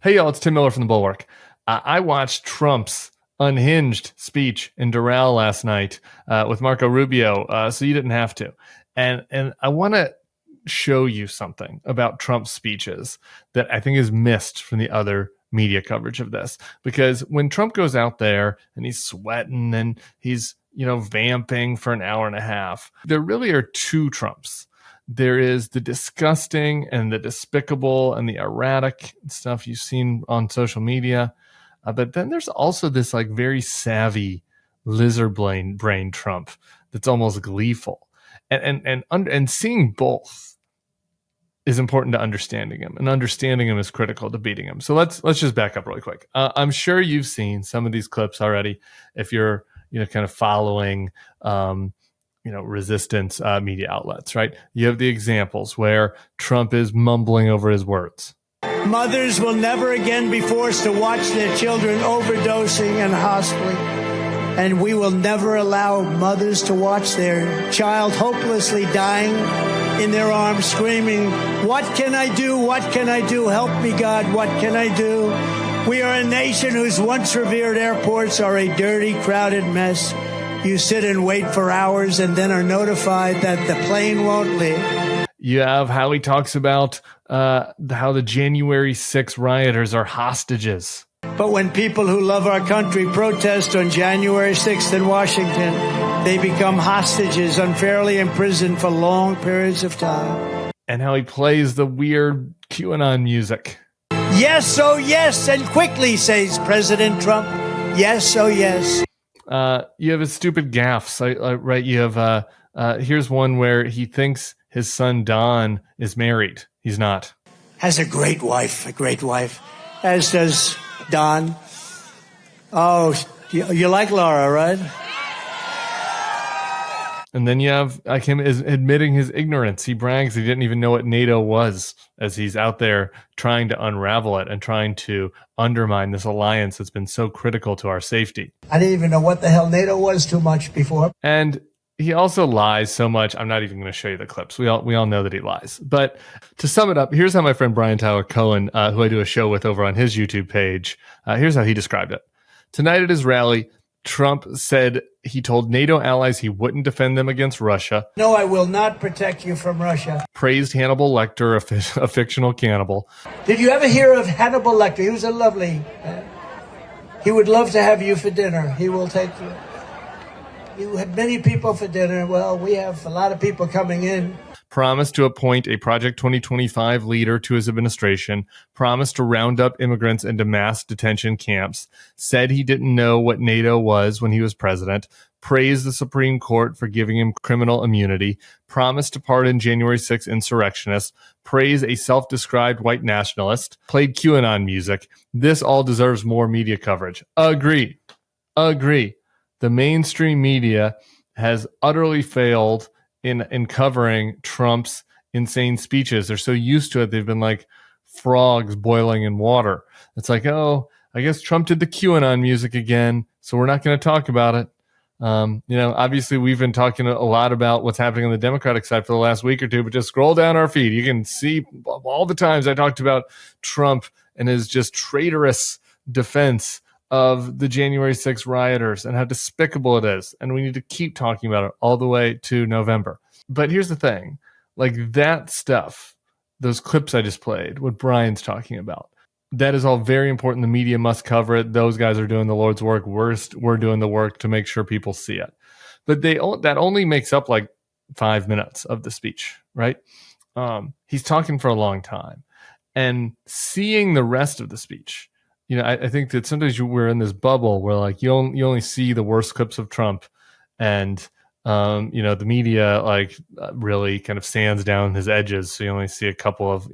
Hey, y'all, it's Tim Miller from the Bulwark. I watched Trump's unhinged speech in Doral last night with Marco Rubio, so you didn't have to. And I want to show you something about Trump's speeches that I think is missed from the other media coverage of this. Because when Trump goes out there and he's sweating and he's, vamping for an hour and a half, there really are two Trumps. There is the disgusting and the despicable and the erratic stuff you've seen on social media. But then there's also this like very savvy lizard brain Trump that's almost gleeful. And seeing both is important to understanding him, and understanding him is critical to beating him. So let's just back up really quick. I'm sure you've seen some of these clips already if you're kind of following resistance media outlets, right? You have the examples where Trump is mumbling over his words. Mothers will never again be forced to watch their children overdosing and hospitaling. And we will never allow mothers to watch their child hopelessly dying in their arms, screaming, "What can I do? What can I do? Help me, God. What can I do?" We are a nation whose once revered airports are a dirty, crowded mess. You sit and wait for hours and then are notified that the plane won't leave. You have how he talks about how the January 6 rioters are hostages. But when people who love our country protest on January 6th in Washington, they become hostages, unfairly imprisoned for long periods of time. And how he plays the weird QAnon music. Yes, oh yes, and quickly, says President Trump. Yes, oh yes. You have his stupid gaffes, right? You have here's one where he thinks his son Don is married. He's not. Has a great wife, as does Don. Oh, you like Laura, right? And then you have him admitting his ignorance. He brags he didn't even know what NATO was as he's out there trying to unravel it and trying to undermine this alliance that's been so critical to our safety. I didn't even know what the hell NATO was too much before. And he also lies so much. I'm not even going to show you the clips. We all know that he lies. But to sum it up, here's how my friend Brian Tyler Cohen, who I do a show with over on his YouTube page, here's how he described it. Tonight at his rally, Trump said he told NATO allies he wouldn't defend them against Russia. No, I will not protect you from Russia. Praised Hannibal Lecter, a fictional cannibal. Did you ever hear of Hannibal Lecter? He was a lovely he would love to have you for dinner. He will take you. You had many people for dinner. Well, we have a lot of people coming in. Promised to appoint a Project 2025 leader to his administration, promised to round up immigrants into mass detention camps, said he didn't know what NATO was when he was president, praised the Supreme Court for giving him criminal immunity, promised to pardon January 6 insurrectionists, praised a self-described white nationalist, played QAnon music. This all deserves more media coverage. Agree. The mainstream media has utterly failed in covering Trump's insane speeches. They're so used to it. They've been like frogs boiling in water. It's like, oh, I guess Trump did the QAnon music again, so we're not going to talk about it. Obviously we've been talking a lot about what's happening on the Democratic side for the last week or two, but just scroll down our feed. You can see all the times I talked about Trump and his just traitorous defense of the January 6 rioters and how despicable it is. And we need to keep talking about it all the way to November. But here's the thing, like that stuff, those clips I just played, what Brian's talking about, that is all very important. The media must cover it. Those guys are doing the Lord's work. We're doing the work to make sure people see it. But that only makes up like 5 minutes of the speech, right? He's talking for a long time. And seeing the rest of the speech, I think that sometimes we're in this bubble where like you only see the worst clips of Trump, and the media really kind of sands down his edges, so you only see a couple of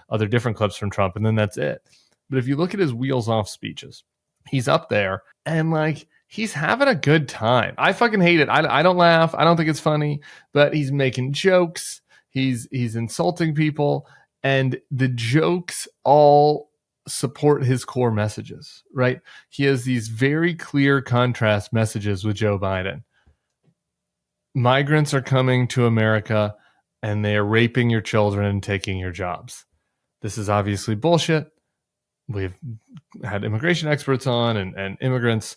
other different clips from Trump, and then that's it. But if you look at his wheels off speeches, he's up there and like he's having a good time. I fucking hate it. I don't laugh. I don't think it's funny, but he's making jokes. He's insulting people, and the jokes all support his core messages, right? He has these very clear contrast messages with Joe Biden. Migrants are coming to America and they are raping your children and taking your jobs. This is obviously bullshit. we've had immigration experts on, and immigrants,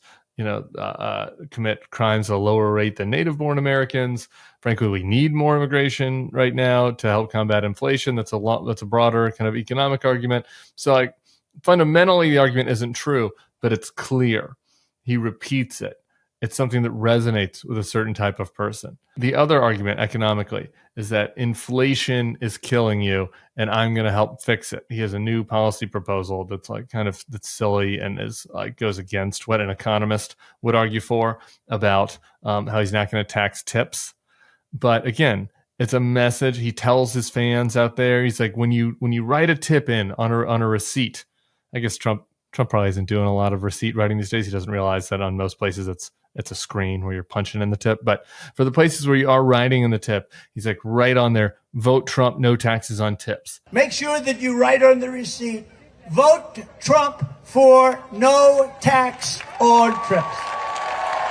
commit crimes at a lower rate than native-born Americans. Frankly, we need more immigration right now to help combat inflation. That's a broader kind of economic argument. So, like, fundamentally, the argument isn't true, but it's clear. He repeats it. It's something that resonates with a certain type of person. The other argument economically is that inflation is killing you and I'm going to help fix it. He has a new policy proposal that's that's silly and is goes against what an economist would argue for about how he's not going to tax tips. But again, it's a message. He tells his fans out there, he's like, when you write a tip in on a receipt, I guess Trump probably isn't doing a lot of receipt writing these days. He doesn't realize that on most places it's a screen where you're punching in the tip. But for the places where you are writing in the tip, he's like, right on there, vote Trump, no taxes on tips. Make sure that you write on the receipt, vote Trump for no tax on trips.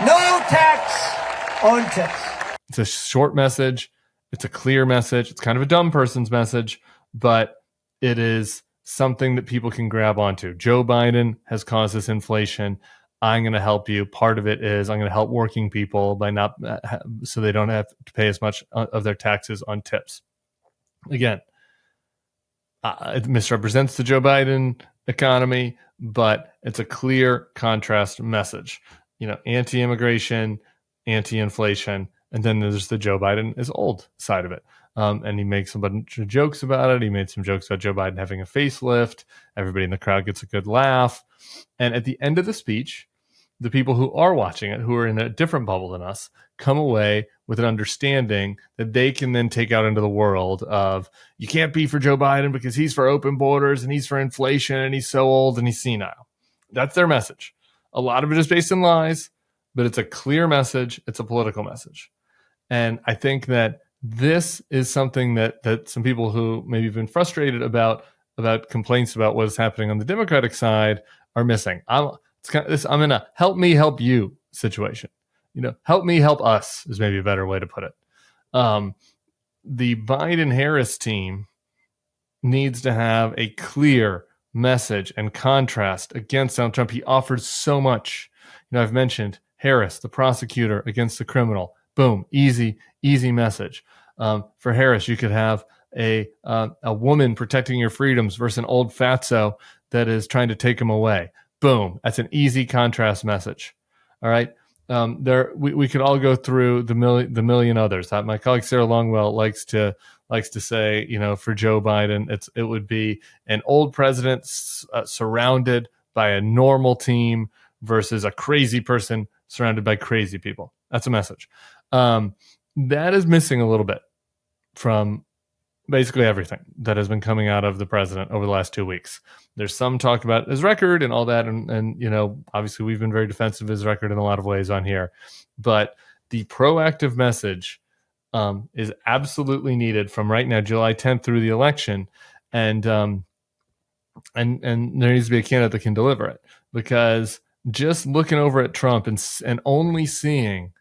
No tax on tips. It's a short message. It's a clear message. It's kind of a dumb person's message, but it is something that people can grab onto. Joe Biden has caused this inflation. I'm going to help you. Part of it is I'm going to help working people by not so they don't have to pay as much of their taxes on tips. Again, it misrepresents the Joe Biden economy, but it's a clear contrast message. Anti-immigration, anti-inflation, and then there's the Joe Biden is old side of it. And he makes a bunch of jokes about it. He made some jokes about Joe Biden having a facelift. Everybody in the crowd gets a good laugh. And at the end of the speech, the people who are watching it, who are in a different bubble than us, come away with an understanding that they can then take out into the world of, you can't be for Joe Biden because he's for open borders and he's for inflation and he's so old and he's senile. That's their message. A lot of it is based in lies, but it's a clear message. It's a political message. And I think that this is something that some people who maybe have been frustrated about complaints about what is happening on the Democratic side are missing. I'm in a help me help you situation. Help me help us is maybe a better way to put it. The Biden-Harris team needs to have a clear message and contrast against Donald Trump. He offers so much. I've mentioned Harris, the prosecutor against the criminal. Boom, easy message. For Harris, you could have a woman protecting your freedoms versus an old fatso that is trying to take them away. Boom, that's an easy contrast message. All right, we could all go through the million others. My colleague Sarah Longwell likes to say, for Joe Biden, it would be an old president surrounded by a normal team versus a crazy person surrounded by crazy people. That's a message. That is missing a little bit from basically everything that has been coming out of the president over the last 2 weeks. There's some talk about his record and all that. And obviously we've been very defensive of his record in a lot of ways on here, but the proactive message is absolutely needed from right now, July 10th through the election. And there needs to be a candidate that can deliver it, because just looking over at Trump and only seeing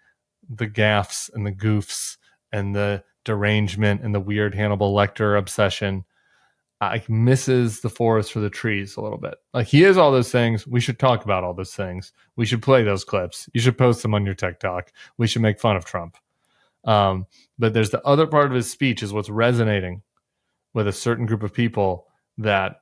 the gaffes and the goofs and the derangement and the weird Hannibal Lecter obsession, misses the forest for the trees a little bit. Like, he is all those things. We should talk about all those things. We should play those clips. You should post them on your TikTok. We should make fun of Trump. But there's the other part of his speech is what's resonating with a certain group of people that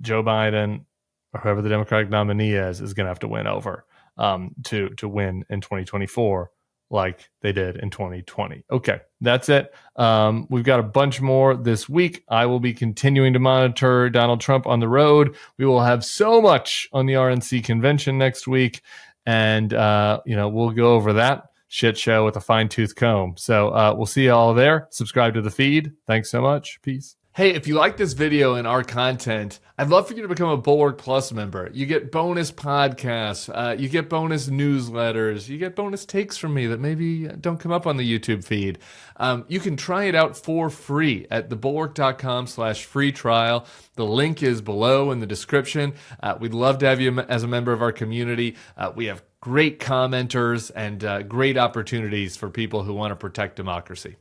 Joe Biden or whoever the Democratic nominee is going to have to win over to win in 2024 like they did in 2020. Okay, that's it. We've got a bunch more this week. I will be continuing to monitor Donald Trump on the road. We will have so much on the RNC convention next week, and we'll go over that shit show with a fine-tooth comb. So we'll see you all there. Subscribe to the feed. Thanks so much. Peace. Hey, if you like this video and our content, I'd love for you to become a Bulwark Plus member. You get bonus podcasts, you get bonus newsletters, you get bonus takes from me that maybe don't come up on the YouTube feed. You can try it out for free at thebulwark.com/free trial. The link is below in the description. We'd love to have you as a member of our community. We have great commenters and great opportunities for people who want to protect democracy.